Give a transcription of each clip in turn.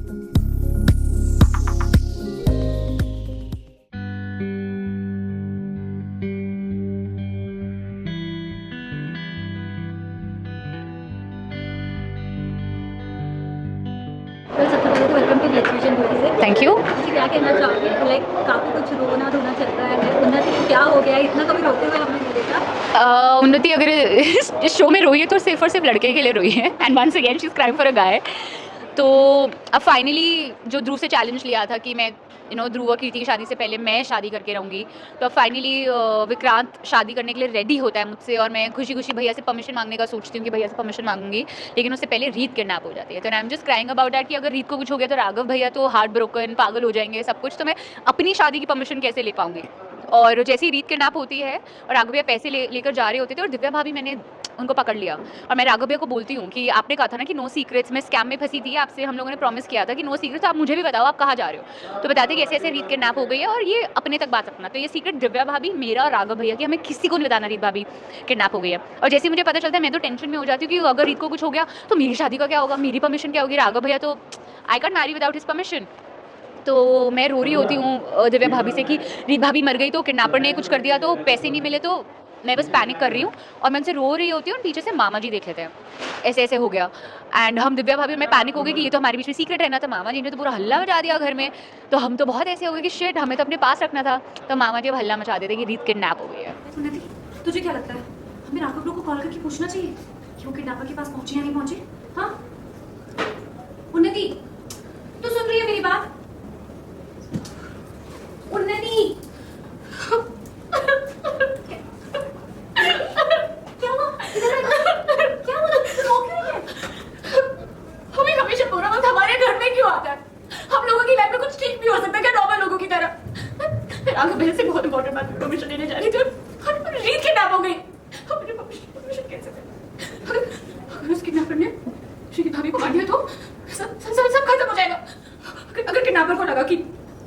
सबसे पहले तो वेलकम टू ग्रेजुएशन मूवी से। Thank you. मुझे क्या कहना चाहोगे, लाइक काफ़ी कुछ रोना धोना चल रहा है, उन्नति को क्या हो गया है, इतना कभी रोते हुए हमने नहीं देखा। उन्नति अगर इस शो में रोई है तो सिर्फ और सिर्फ लड़के के लिए रोई है, and once again she is crying for a guy. तो अब फाइनली जो ध्रुव से चैलेंज लिया था कि मैं ध्रुव और कीर्ति की शादी से पहले मैं शादी करके रहूँगी, तो अब फाइनली विक्रांत शादी करने के लिए रेडी होता है मुझसे, और मैं खुशी खुशी भैया से परमिशन मांगने का सोचती हूँ कि भैया से परमिशन मांगूंगी, लेकिन उससे पहले रीत किडनैप हो जाती है। तो I am just crying about that कि अगर रीत को कुछ हो गया तो राघव भैया तो हार्ट ब्रोकन, पागल हो जाएंगे सब कुछ, तो मैं अपनी शादी की परमिशन कैसे ले पाऊंगी। और जैसे ही रीत किडनैप होती है और राघव भैया पैसे लेकर जा रहे होते थे, और दिव्या भाभी मैंने उनको पकड़ लिया, और मैं राघव भैया को बोलती हूँ कि आपने कहा था ना कि नो सीक्रेट्स, मैं स्कैम में फंसी थी, आपसे हम लोगों ने प्रॉमिस किया था कि नो सीक्रेट्स, आप मुझे भी बताओ आप कहाँ जा रहे हो। तो बताते कि ऐसे ऐसे रीत किडनैप हो गई है, और ये अपने तक बात रखना। तो ये सीक्रेट दिव्या भाभी, मेरा और राघव भैया, कि हमें किसी को नहीं बताना रीत भाभी किडनैप हो गई है। और जैसे मुझे पता चलता है मैं तो टेंशन में हो जाती हूँ कि अगर रीत को कुछ हो गया तो मेरी शादी का क्या होगा, मेरी परमिशन क्या होगी। राघव भैया तो I can't marry without his permission. तो मैं रो रही होती हूँ दिव्या भाभी से कि रीत भाभी मर गई तो किडनैपर ने कुछ कर दिया तो पैसे नहीं मिले, तो मैं बस पैनिक कर रही हूँ और मैं उनसे रो रही होती हूँ, और पीछे से मामा जी देख लेते हैं ऐसे ऐसे हो गया। एंड हम दिव्या भाभी मैं पैनिक हो गई कि ये तो हमारे बीच में सीक्रेट रहना था, मामा जी ने तो पूरा हल्ला मचा दिया घर में। तो हम तो बहुत ऐसे हो गए कि शिट, हमें तो अपने पास रखना था। तो मामा जी अब हल्ला मचा देते कि रीत किडनैप हो गई है। उन्नति, तुझे क्या लगता है हमें राघव ब्रो को कॉल करके पूछना चाहिए कि वो किडनैपर के पास पहुंचे या नहीं पहुंचे? हाँ उन्नति, तू सुन रही है मेरी बात? उन्नति क्या हुआ? इधर आ। क्या हुआ? तू रो क्यों रही है? हमें हमेशा बुरा वक्त हमारे घर में क्यों आता है? हम लोगों की लाइफ में कुछ ठीक भी हो सकता है क्या, नॉर्मल लोगों की तरह? राघव भैया से बहुत इंपॉर्टेंट बात पे परमिशन लेने जा रही थी और रीत किडनैप हो गई। अब मुझे परमिशन कैसे दे? अगर उस किडनैपर ने श्री भाभी को मार दिया तो सब खत्म हो जाएगा। अगर किडनैपर को लगा कि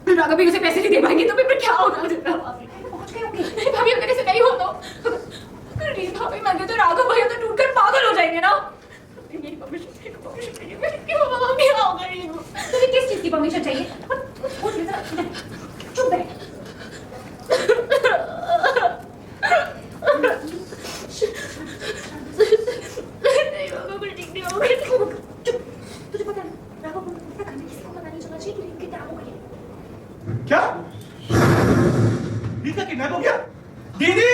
राघव भैया उसे पैसे नहीं दे पाएंगे तो फिर क्या होगा? पहुंच गए होंगे। भाभी अगर ऐसे नहीं हो तो अगर रीत भाभी मर गई तो राघव भैया तो टूटकर पागल हो जाएंगे ना। मेरी परमिशन चाहिए। क्या होगा रीत? तुझे किस चीज की परमिशन चाहिए? उठ इधर, चुप बैठ। नहीं होगा, कुछ ठीक नहीं होगा। चुप। तुझे पता है राघव को अपने घर में किसी को पता नहीं चलना चाहिए कि रीत किडनैप हो गई है। क्या? रीत का किडनैप हो गया? दीदी!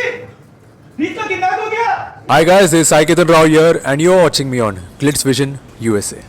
रीत का किडनैप हो गया? Hi guys, this is Sai Ketan Rao here and you're watching me on Glitz Vision USA.